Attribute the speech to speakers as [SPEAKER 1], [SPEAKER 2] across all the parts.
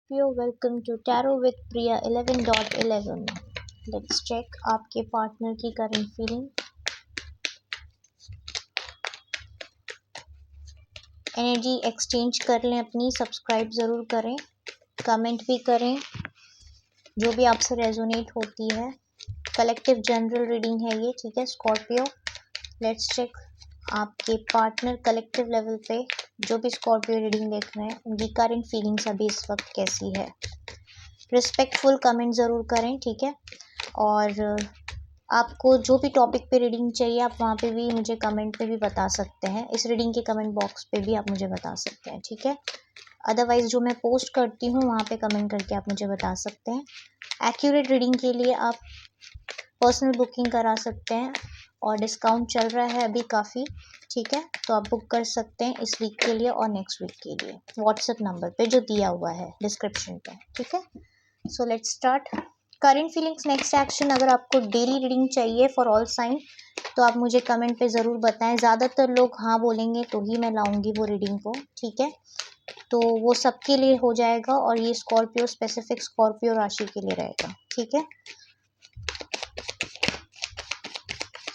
[SPEAKER 1] Scorpio, welcome to Tarot with Priya 11.11. Let's check आपके partner की current feeling. Energy exchange कर लें अपनी. सब्सक्राइब ज़रूर करें, कमेंट भी करें जो भी आपसे रेजोनेट होती है. कलेक्टिव जनरल रीडिंग है ये, ठीक है स्कॉर्पियो. लेट्स चेक आपके पार्टनर कलेक्टिव लेवल पे जो भी स्कॉर्पियो रीडिंग देख रहे हैं उनकी करंट फीलिंग्स अभी इस वक्त कैसी है. रिस्पेक्टफुल कमेंट ज़रूर करें, ठीक है. और आपको जो भी टॉपिक पे रीडिंग चाहिए आप वहाँ पे भी मुझे कमेंट पे भी बता सकते हैं. इस रीडिंग के कमेंट बॉक्स पे भी आप मुझे बता सकते हैं, ठीक है. अदरवाइज़ जो मैं पोस्ट करती हूँ वहाँ पे कमेंट करके आप मुझे बता सकते हैं. एक्यूरेट रीडिंग के लिए आप पर्सनल बुकिंग करा सकते हैं और डिस्काउंट चल रहा है अभी काफ़ी, ठीक है. तो आप बुक कर सकते हैं इस वीक के लिए और नेक्स्ट वीक के लिए व्हाट्सएप नंबर पे जो दिया हुआ है डिस्क्रिप्शन पे, ठीक है. So let's start. Current feelings, next action. अगर आपको डेली रीडिंग चाहिए फॉर ऑल साइन तो आप मुझे कमेंट पे ज़रूर बताएं. ज़्यादातर लोग हाँ बोलेंगे तो ही मैं लाऊंगी वो रीडिंग को, ठीक है. तो वो सबके लिए हो जाएगा और ये स्कॉर्पियो स्पेसिफिक स्कॉर्पियो राशि के लिए रहेगा, ठीक है.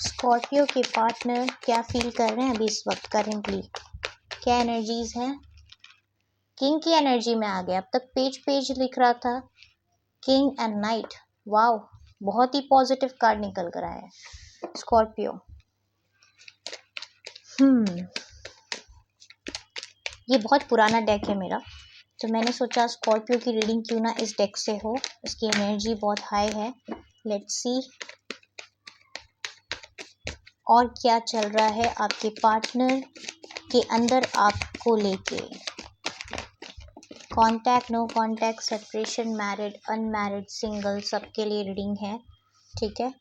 [SPEAKER 1] स्कॉर्पियो के पार्टनर क्या फील कर रहे हैं अभी इस वक्त करेंटली, क्या एनर्जीज हैं. किंग की एनर्जी में आ गया. अब तक पेज लिख रहा था. King and night. वाओ, बहुत ही पॉजिटिव कार्ड निकल कर आया है स्कॉर्पियो. ये बहुत पुराना डेक है मेरा, तो मैंने सोचा स्कॉर्पियो की रीडिंग क्यों ना इस डेक से हो. इसकी एनर्जी बहुत हाई है. लेट्स सी और क्या चल रहा है आपके पार्टनर के अंदर आपको लेके. Contact, no contact, separation, married, unmarried, single, सबके लिए रीडिंग है, ठीक है.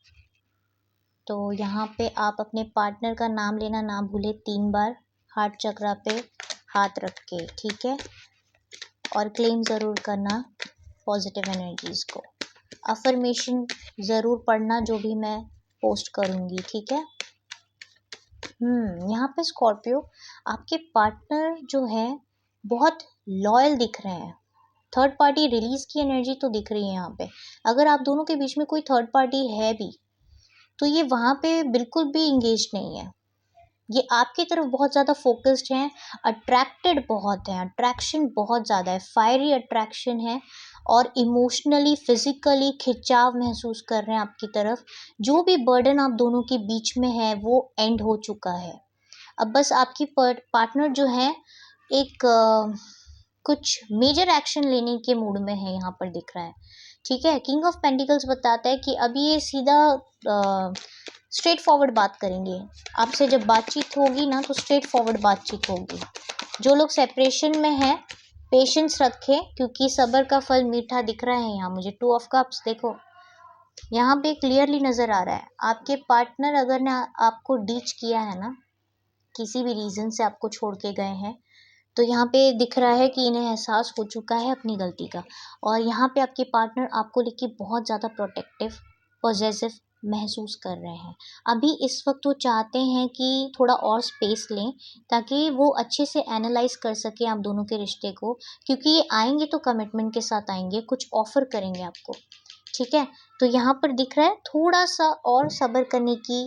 [SPEAKER 1] तो यहाँ पे आप अपने पार्टनर का नाम लेना ना भूले 3 बार हार्ट चक्रा पे हाथ रख के, ठीक है. और क्लेम ज़रूर करना पॉजिटिव एनर्जीज़ को. अफर्मेशन ज़रूर पढ़ना जो भी मैं पोस्ट करूँगी, ठीक है. यहाँ पे स्कॉर्पियो आपके पार्टनर जो है बहुत लॉयल दिख रहे हैं. थर्ड पार्टी रिलीज की एनर्जी तो दिख रही है यहाँ पे. अगर आप दोनों के बीच में कोई थर्ड पार्टी है भी तो ये वहाँ पे बिल्कुल भी इंगेज नहीं है. ये आपकी तरफ बहुत ज़्यादा फोकस्ड हैं, अट्रैक्टेड बहुत हैं, अट्रैक्शन बहुत ज़्यादा है, फायरी अट्रैक्शन है और इमोशनली फिजिकली खिंचाव महसूस कर रहे हैं आपकी तरफ. जो भी बर्डन आप दोनों के बीच में है वो एंड हो चुका है. अब बस आपकी पार्टनर जो है एक कुछ मेजर एक्शन लेने के मूड में है यहाँ पर दिख रहा है, ठीक है. किंग ऑफ पेंटिकल्स बताता है कि अभी ये सीधा स्ट्रेट फॉरवर्ड बात करेंगे आपसे. जब बातचीत होगी ना तो स्ट्रेट फॉरवर्ड बातचीत होगी. जो लोग सेपरेशन में हैं पेशेंस रखें क्योंकि सब्र का फल मीठा दिख रहा है यहाँ मुझे. 2 ऑफ कप्स देखो यहाँ पे क्लियरली नज़र आ रहा है. आपके पार्टनर अगर ने आपको डीच किया है ना, किसी भी रीज़न से आपको छोड़ के गए हैं, तो यहाँ पे दिख रहा है कि इन्हें एहसास हो चुका है अपनी गलती का. और यहाँ पे आपके पार्टनर आपको लेके बहुत ज़्यादा प्रोटेक्टिव पॉजेसिव महसूस कर रहे हैं. अभी इस वक्त वो चाहते हैं कि थोड़ा और स्पेस लें ताकि वो अच्छे से एनालाइज कर सकें आप दोनों के रिश्ते को, क्योंकि ये आएंगे तो कमिटमेंट के साथ आएंगे, कुछ ऑफ़र करेंगे आपको, ठीक है. तो यहाँ पर दिख रहा है थोड़ा सा और सब्र करने की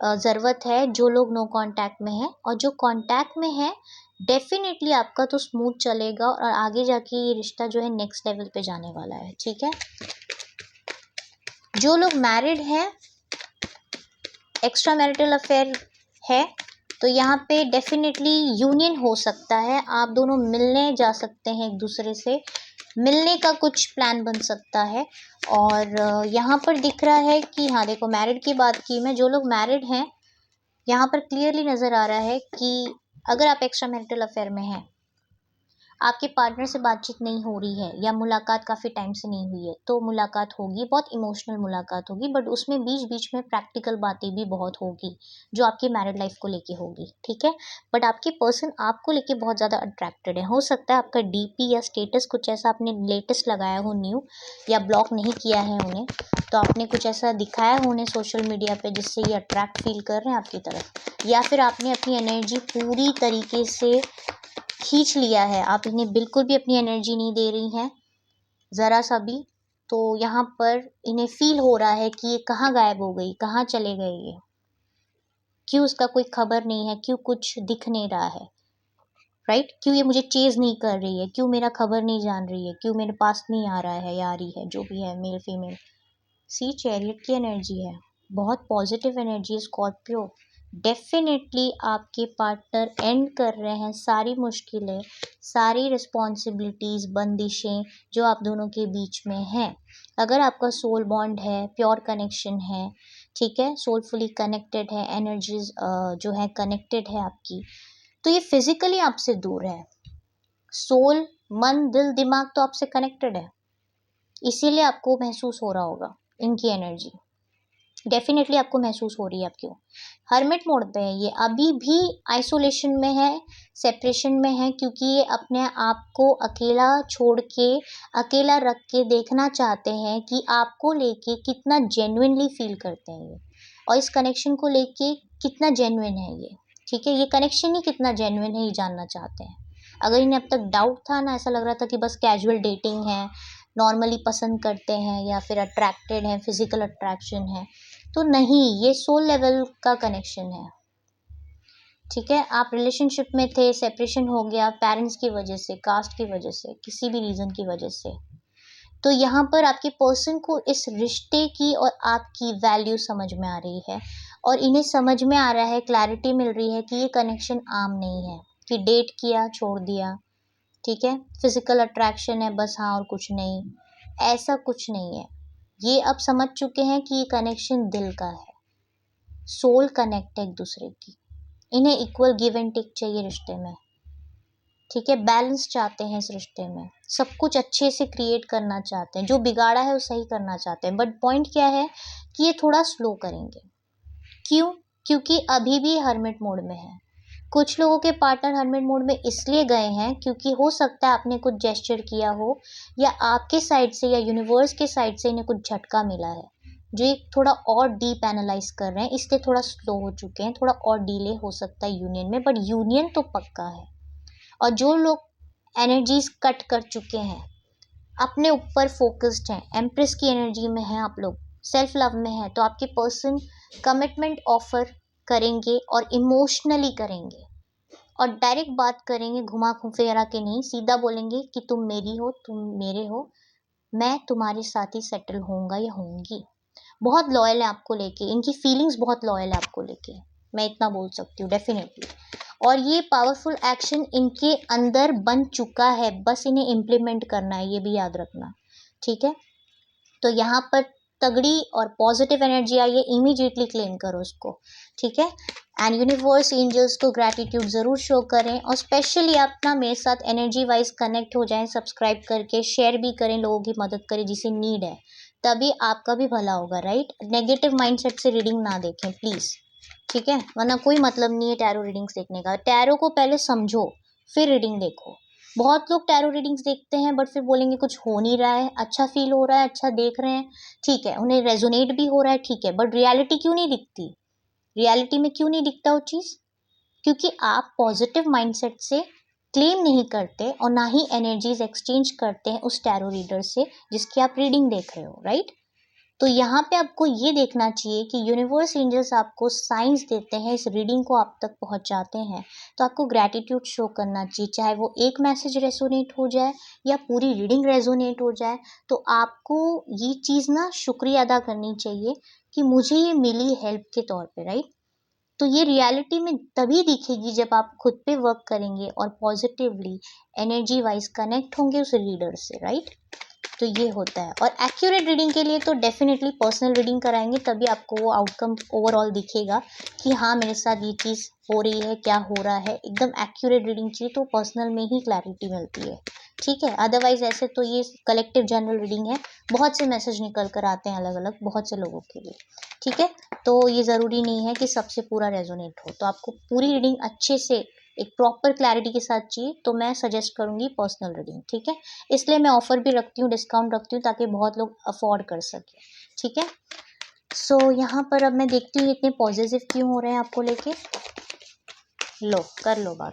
[SPEAKER 1] ज़रूरत है जो लोग नो कांटेक्ट में हैं. और जो कांटेक्ट में है डेफिनेटली आपका तो स्मूथ चलेगा और आगे जाके ये रिश्ता जो है नेक्स्ट लेवल पे जाने वाला है, ठीक है. जो लोग मैरिड हैं, एक्स्ट्रा मैरिटल अफेयर है तो यहाँ पे डेफिनेटली यूनियन हो सकता है. आप दोनों मिलने जा सकते हैं, एक दूसरे से मिलने का कुछ प्लान बन सकता है. और यहाँ पर दिख रहा है कि हाँ देखो मैरिड की बात की मैं. जो लोग मैरिड हैं यहाँ पर क्लियरली नज़र आ रहा है कि अगर आप एक्स्ट्रा मैरिटल अफेयर में हैं, आपके पार्टनर से बातचीत नहीं हो रही है या मुलाकात काफ़ी टाइम से नहीं हुई है तो मुलाकात होगी, बहुत इमोशनल मुलाकात होगी, बट उसमें बीच बीच में प्रैक्टिकल बातें भी बहुत होगी जो आपकी मैरिड लाइफ को लेके होगी, ठीक है. बट आपके पर्सन आपको लेके बहुत ज़्यादा अट्रैक्टेड है. हो सकता है आपका डीपी या स्टेटस कुछ ऐसा आपने लेटेस्ट लगाया हो न्यू, या ब्लॉक नहीं किया है उन्हें, तो आपने कुछ ऐसा दिखाया हो उन्हें सोशल मीडिया पे जिससे ये अट्रैक्ट फील कर रहे हैं आपकी तरफ, या फिर आपने अपनी एनर्जी पूरी तरीके से खींच लिया है. आप इन्हें बिल्कुल भी अपनी एनर्जी नहीं दे रही हैं, ज़रा सा भी, तो यहाँ पर इन्हें फील हो रहा है कि ये कहाँ गायब हो गई, कहाँ चले गए ये, क्यों उसका कोई खबर नहीं है, क्यों कुछ दिख नहीं रहा है, राइट? क्यों ये मुझे चेज़ नहीं कर रही है, क्यों मेरा खबर नहीं जान रही है, क्यों मेरे पास नहीं आ रहा है या आ रही है, जो भी है, मेल फीमेल। सी चैरियट की एनर्जी है, बहुत पॉजिटिव एनर्जी है स्कॉर्पियो। डेफिनेटली आपके पार्टनर एंड कर रहे हैं सारी मुश्किलें, सारी रिस्पॉन्सिबिलिटीज़, बंदिशें जो आप दोनों के बीच में हैं। अगर आपका सोल बॉन्ड है, प्योर कनेक्शन है, ठीक है, सोलफुली कनेक्टेड है, एनर्जीज जो है कनेक्टेड है आपकी, तो ये फिजिकली आपसे दूर है। सोल, मन, दिल, दिमाग तो आपसे कनेक्टेड है, इसीलिए आपको महसूस हो रहा होगा इनकी एनर्जी। डेफिनेटली आपको महसूस हो रही है। आपकी हर्मिट मोड पे है, ये अभी भी आइसोलेशन में है, सेपरेशन में है, क्योंकि ये अपने आप को अकेला छोड़ के, अकेला रख के देखना चाहते हैं कि आपको लेके कितना जेन्युइनली फील करते हैं ये, और इस कनेक्शन को लेके कितना जेन्युइन है ये, ठीक है, ये कनेक्शन ही कितना जेन्युइन है ये जानना चाहते हैं। अगर इन्हें अब तक डाउट था ना, ऐसा लग रहा था कि बस कैजुअल डेटिंग है, नॉर्मली पसंद करते हैं या फिर अट्रैक्टेड हैं, फिजिकल अट्रैक्शन है, तो नहीं, ये सोल लेवल का कनेक्शन है, ठीक है। आप रिलेशनशिप में थे, सेपरेशन हो गया पेरेंट्स की वजह से, कास्ट की वजह से, किसी भी रीज़न की वजह से, तो यहाँ पर आपके पर्सन को इस रिश्ते की और आपकी वैल्यू समझ में आ रही है, और इन्हें समझ में आ रहा है, क्लैरिटी मिल रही है कि ये कनेक्शन आम नहीं है कि डेट किया छोड़ दिया, ठीक है, फिजिकल अट्रैक्शन है बस, हाँ, और कुछ नहीं, ऐसा कुछ नहीं है। ये अब समझ चुके हैं कि ये कनेक्शन दिल का है, सोल कनेक्ट है एक दूसरे की, इन्हें इक्वल गिव एंड टेक चाहिए रिश्ते में, ठीक है, बैलेंस चाहते हैं इस रिश्ते में, सब कुछ अच्छे से क्रिएट करना चाहते हैं, जो बिगाड़ा है वो सही करना चाहते हैं, बट पॉइंट क्या है कि ये थोड़ा स्लो करेंगे। क्यों? क्योंकि अभी भी हर्मिट मोड में है। कुछ लोगों के पार्टनर हर्मिट मोड में इसलिए गए हैं क्योंकि हो सकता है आपने कुछ जेस्चर किया हो, या आपके साइड से या यूनिवर्स के साइड से इन्हें कुछ झटका मिला है, जो एक थोड़ा और डीप एनालाइज कर रहे हैं, इसलिए थोड़ा स्लो हो चुके हैं, थोड़ा और डिले हो सकता है यूनियन में, बट यूनियन तो पक्का है। और जो लोग एनर्जीज कट कर चुके हैं, अपने ऊपर फोकस्ड हैं, एम्प्रेस की एनर्जी में हैं आप लोग, सेल्फ लव में है, तो आपके पर्सन कमिटमेंट ऑफर करेंगे और इमोशनली करेंगे, और डायरेक्ट बात करेंगे, घुमा फिरा के नहीं, सीधा बोलेंगे कि तुम मेरी हो, तुम मेरे हो, मैं तुम्हारे साथ ही सेटल होऊंगा या होऊंगी। बहुत लॉयल है आपको लेके, इनकी फीलिंग्स बहुत लॉयल है आपको लेके, मैं इतना बोल सकती हूँ डेफिनेटली। और ये पावरफुल एक्शन इनके अंदर बन चुका है, बस इन्हें इम्प्लीमेंट करना है, ये भी याद रखना, ठीक है। तो यहाँ पर तगड़ी और पॉजिटिव एनर्जी आई है, इमीडिएटली क्लेम करो उसको, ठीक है। एंड यूनिवर्स एंजल्स को ग्रैटिट्यूड ज़रूर शो करें, और स्पेशली आप ना मेरे साथ एनर्जी वाइज कनेक्ट हो जाएं, सब्सक्राइब करके शेयर भी करें, लोगों की मदद करें जिसे नीड है, तभी आपका भी भला होगा, राइट। नेगेटिव माइंडसेट से रीडिंग ना देखें प्लीज़, ठीक है, वरना कोई मतलब नहीं है टैरो रीडिंग्स देखने का। टैरो को पहले समझो फिर रीडिंग देखो। बहुत लोग टैरो रीडिंग्स देखते हैं बट फिर बोलेंगे कुछ हो नहीं रहा है, अच्छा फील हो रहा है, अच्छा देख रहे हैं, ठीक है, उन्हें रेजोनेट भी हो रहा है, ठीक है, बट रियलिटी क्यों नहीं दिखती? रियलिटी में क्यों नहीं दिखता वो चीज़? क्योंकि आप पॉजिटिव माइंडसेट से क्लेम नहीं करते, और ना ही एनर्जीज एक्सचेंज करते हैं उस टैरो रीडर से जिसकी आप रीडिंग देख रहे हो, राइट। तो यहाँ पे आपको ये देखना चाहिए कि यूनिवर्स एंजल्स आपको साइंस देते हैं, इस रीडिंग को आप तक पहुँचाते हैं, तो आपको ग्रैटिट्यूड शो करना चाहिए, चाहे वो एक मैसेज रेजोनेट हो जाए या पूरी रीडिंग रेजोनेट हो जाए, तो आपको ये चीज़ ना शुक्रिया अदा करनी चाहिए कि मुझे ये मिली हेल्प के तौर पे, राइट। तो ये रियलिटी में तभी दिखेगी जब आप खुद पे वर्क करेंगे और पॉजिटिवली एनर्जी वाइज कनेक्ट होंगे उस रीडर से, राइट। तो ये होता है, और एक्यूरेट रीडिंग के लिए तो डेफिनेटली पर्सनल रीडिंग कराएंगे, तभी आपको वो आउटकम ओवरऑल दिखेगा कि हाँ मेरे साथ ये चीज़ हो रही है, क्या हो रहा है, एकदम एक्यूरेट रीडिंग चाहिए, तो पर्सनल में ही क्लैरिटी मिलती है, ठीक है। अदरवाइज ऐसे तो ये कलेक्टिव जनरल रीडिंग है, बहुत से मैसेज निकल कर आते हैं अलग अलग बहुत से लोगों के लिए, ठीक है। तो ये ज़रूरी नहीं है कि सबसे पूरा रेजोनेट हो, तो आपको पूरी रीडिंग अच्छे से एक प्रॉपर क्लैरिटी के साथ चाहिए, तो मैं सजेस्ट करूँगी पर्सनल रीडिंग, ठीक है। इसलिए मैं ऑफर भी रखती हूँ, डिस्काउंट रखती हूँ, ताकि बहुत लोग अफोर्ड कर सकें, ठीक है। सो यहाँ पर अब मैं देखती हूँ इतने पॉजिटिव क्यों हो रहे हैं आपको लेके। लो कर लो बात।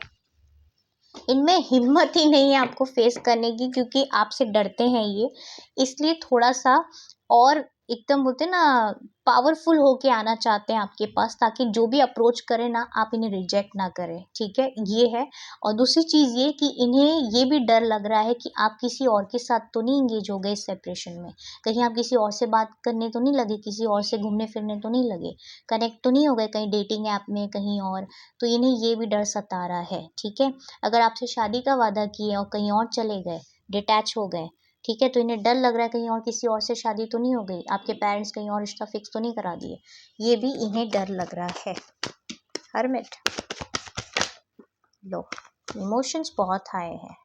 [SPEAKER 1] इनमें हिम्मत ही नहीं है आपको फेस करने की, क्योंकि आपसे डरते हैं ये, इसलिए थोड़ा सा और एकदम बोलते हैं ना पावरफुल होके आना चाहते हैं आपके पास, ताकि जो भी अप्रोच करें ना आप इन्हें रिजेक्ट ना करें, ठीक है, ये है। और दूसरी चीज़ ये कि इन्हें ये भी डर लग रहा है कि आप किसी और के साथ तो नहीं इंगेज हो गए इस सेपरेशन में, कहीं आप किसी और से बात करने तो नहीं लगे, किसी और से घूमने फिरने तो नहीं लगे, कनेक्ट तो नहीं हो गए कहीं डेटिंग ऐप में कहीं और, तो इन्हें ये भी डर सता रहा है, ठीक है। अगर आपसे शादी का वादा किए और कहीं और चले गए, डिटैच हो गए, ठीक है, तो इन्हें डर लग रहा है कहीं और किसी और से शादी तो नहीं हो गई, आपके पेरेंट्स कहीं और रिश्ता फिक्स तो नहीं करा दिए, ये भी इन्हें डर लग रहा है। हर्मिट, लो, इमोशंस बहुत हाई हैं।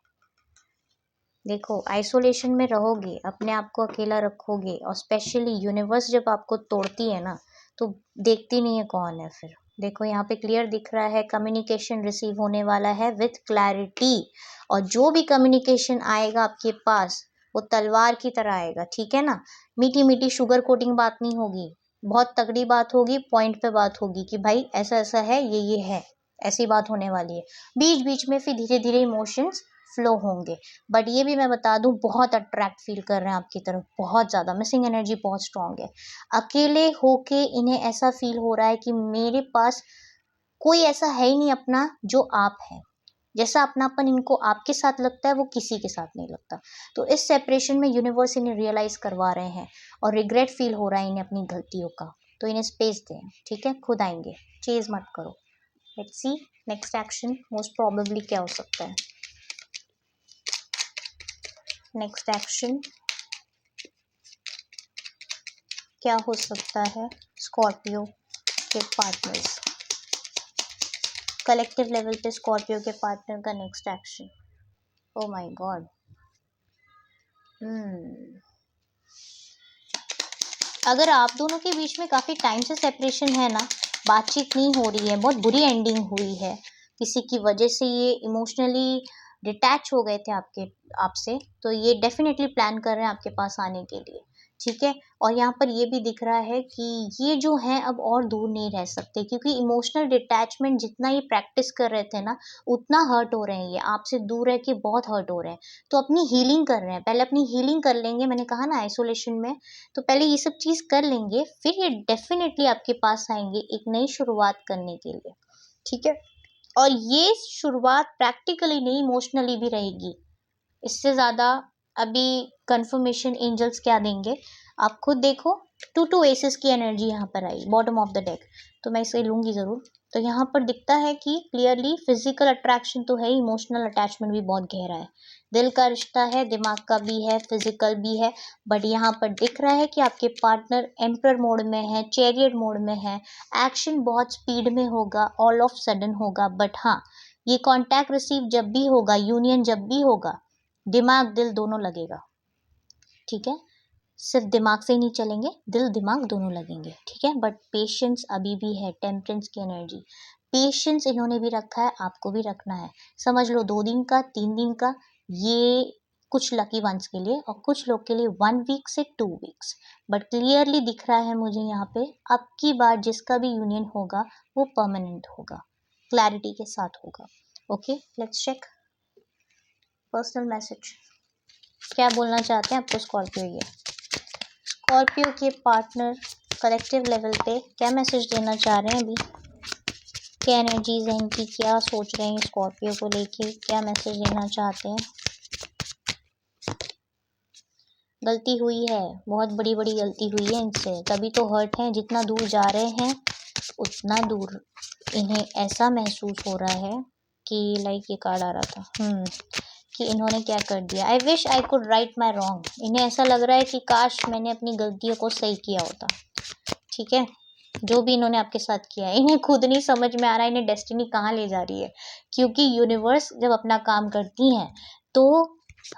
[SPEAKER 1] देखो, आइसोलेशन में रहोगे, अपने आप को अकेला रखोगे, और स्पेशली यूनिवर्स जब आपको तोड़ती है ना, तो देखती नहीं है कौन है फिर। देखो यहाँ पे क्लियर दिख रहा है, कम्युनिकेशन रिसीव होने वाला है विथ क्लैरिटी, और जो भी कम्युनिकेशन आएगा आपके पास वो तलवार की तरह आएगा, ठीक है ना। मीठी मीठी शुगर कोटिंग बात नहीं होगी, बहुत तगड़ी बात होगी, पॉइंट पे बात होगी कि भाई ऐसा ऐसा है, ये है, ऐसी बात होने वाली है। बीच बीच में फिर धीरे धीरे इमोशंस फ्लो होंगे, बट ये भी मैं बता दूं बहुत अट्रैक्ट फील कर रहे हैं आपकी तरफ, बहुत ज़्यादा मिसिंग एनर्जी बहुत स्ट्रांग है। अकेले होके इन्हें ऐसा फील हो रहा है कि मेरे पास कोई ऐसा है ही नहीं अपना जो आप है, जैसा अपनापन इनको आपके साथ लगता है वो किसी के साथ नहीं लगता। तो इस सेपरेशन में यूनिवर्स इन्हें रियलाइज करवा रहे हैं, और रिग्रेट फील हो रहा है इन्हें अपनी गलतियों का, तो इन्हें स्पेस दें, ठीक है, खुद आएंगे, चेज मत करो। Let's see next action most probably क्या हो सकता है। नेक्स्ट एक्शन क्या हो सकता है स्कॉर्पियो के पार्टनर्स, कलेक्टिव लेवल पे स्कॉर्पियो के पार्टनर का next action. Oh my God, अगर आप दोनों के बीच में काफ़ी टाइम से सेपरेशन है ना, बातचीत नहीं हो रही है, बहुत बुरी एंडिंग हुई है, किसी की वजह से ये इमोशनली डिटैच हो गए थे आपसे, तो ये डेफिनेटली प्लान कर रहे हैं आपके पास आने के लिए, ठीक है। और यहाँ पर ये भी दिख रहा है कि ये जो है अब और दूर नहीं रह सकते, क्योंकि इमोशनल डिटैचमेंट जितना ये प्रैक्टिस कर रहे थे ना, उतना हर्ट हो रहे हैं, ये आपसे दूर रह के बहुत हर्ट हो रहे हैं, तो अपनी हीलिंग कर रहे हैं, पहले अपनी हीलिंग कर लेंगे, मैंने कहा ना आइसोलेशन में, तो पहले ये सब चीज़ कर लेंगे, फिर ये डेफिनेटली आपके पास आएंगे एक नई शुरुआत करने के लिए, ठीक है। और ये शुरुआत प्रैक्टिकली नहीं इमोशनली भी रहेगी, इससे ज़्यादा अभी कंफर्मेशन एंजल्स क्या देंगे आप खुद देखो। 2 एसेस की एनर्जी यहाँ पर आई बॉटम ऑफ द डेक, तो मैं इसे लूँगी ज़रूर। तो यहाँ पर दिखता है कि क्लियरली फिजिकल अट्रैक्शन तो है, इमोशनल अटैचमेंट भी बहुत गहरा है, दिल का रिश्ता है, दिमाग का भी है, फिजिकल भी है, बट यहाँ पर दिख रहा है कि आपके पार्टनर एम्परर मोड में है, चैरियट मोड में है, एक्शन बहुत स्पीड में होगा, ऑल ऑफ सडन होगा, बट हाँ ये कॉन्टैक्ट रिसीव जब भी होगा, यूनियन जब भी होगा, दिमाग दिल दोनों लगेगा, ठीक है, सिर्फ दिमाग से ही नहीं चलेंगे, दिल दिमाग दोनों लगेंगे, ठीक है। बट पेशेंस अभी भी है, टेम्परेंस की एनर्जी, पेशेंस इन्होंने भी रखा है, आपको भी रखना है, समझ लो 2 दिन का 3 दिन का, ये कुछ लकी वंस के लिए, और कुछ लोग के लिए 1 वीक से 2 वीक्स, बट क्लियरली दिख रहा है मुझे यहाँ पे अब की बार जिसका भी यूनियन होगा वो परमानेंट होगा, क्लैरिटी के साथ होगा। Okay, let's check personal message, क्या बोलना चाहते हैं आपको स्कॉर्पियो, ये स्कॉर्पियो के पार्टनर कलेक्टिव लेवल पे क्या मैसेज देना चाह रहे हैं अभी, क्या एनर्जीज हैं इनकी, क्या सोच रहे हैं स्कॉर्पियो को लेके, क्या मैसेज देना चाहते हैं। गलती हुई है, बहुत बड़ी बड़ी गलती हुई है इनसे, तभी तो हर्ट हैं, जितना दूर जा रहे हैं उतना दूर इन्हें ऐसा महसूस हो रहा है कि लाइक ये कार्ड आ रहा था कि इन्होंने क्या कर दिया, I wish I could write my wrong, इन्हें ऐसा लग रहा है कि काश मैंने अपनी गलतियों को सही किया होता, ठीक है। जो भी इन्होंने आपके साथ किया है इन्हें खुद नहीं समझ में आ रहा है इन्हें डेस्टिनी कहाँ ले जा रही है, क्योंकि यूनिवर्स जब अपना काम करती हैं तो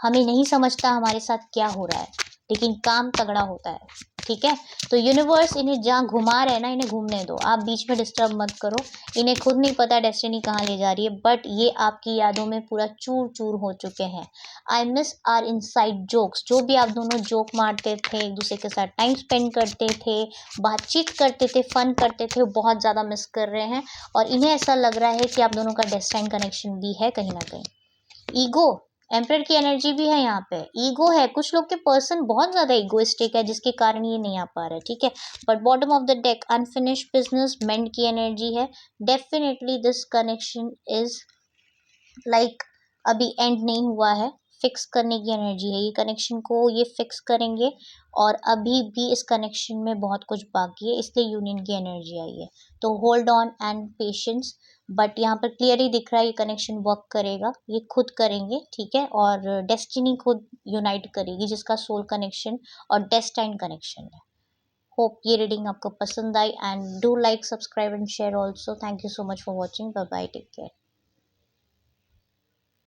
[SPEAKER 1] हमें नहीं समझता हमारे साथ क्या हो रहा है, लेकिन काम तगड़ा होता है, ठीक है। तो यूनिवर्स इन्हें जहाँ घुमा रहे हैं ना, इन्हें घूमने दो, आप बीच में डिस्टर्ब मत करो, इन्हें खुद नहीं पता डेस्टिनी कहाँ ले जा रही है, बट ये आपकी यादों में पूरा चूर चूर हो चुके हैं। I miss our inside jokes, जो भी आप दोनों जोक मारते थे, एक दूसरे के साथ टाइम स्पेंड करते थे, बातचीत करते थे, फन करते थे, वो बहुत ज़्यादा मिस कर रहे हैं, और इन्हें ऐसा लग रहा है कि आप दोनों का डेस्टाइन कनेक्शन भी है कहीं ना कहीं, ईगो, एम्परर की एनर्जी भी है यहाँ पे, ईगो है, कुछ लोग के पर्सन बहुत ज्यादा ईगोइस्टिक है जिसके कारण ये नहीं आ पा रहा है, ठीक है। But bottom of the deck unfinished business, मेंट की एनर्जी है। Definitely this connection is like अभी एंड नहीं हुआ है, फिक्स करने की एनर्जी है, ये कनेक्शन को ये फिक्स करेंगे और अभी भी इस कनेक्शन में बहुत कुछ बाकी है, इसलिए यूनियन की एनर्जी आई है। तो hold on and patience. But यहाँ पर क्लियरली दिख रहा है ये कनेक्शन वर्क करेगा, ये खुद करेंगे, ठीक है। और डेस्टिनी खुद यूनाइट करेगी जिसका सोल कनेक्शन और डेस्टाइन कनेक्शन है। होप ये रीडिंग आपको पसंद आई and do like, subscribe and share also. Thank you so much for watching. Bye bye, take care.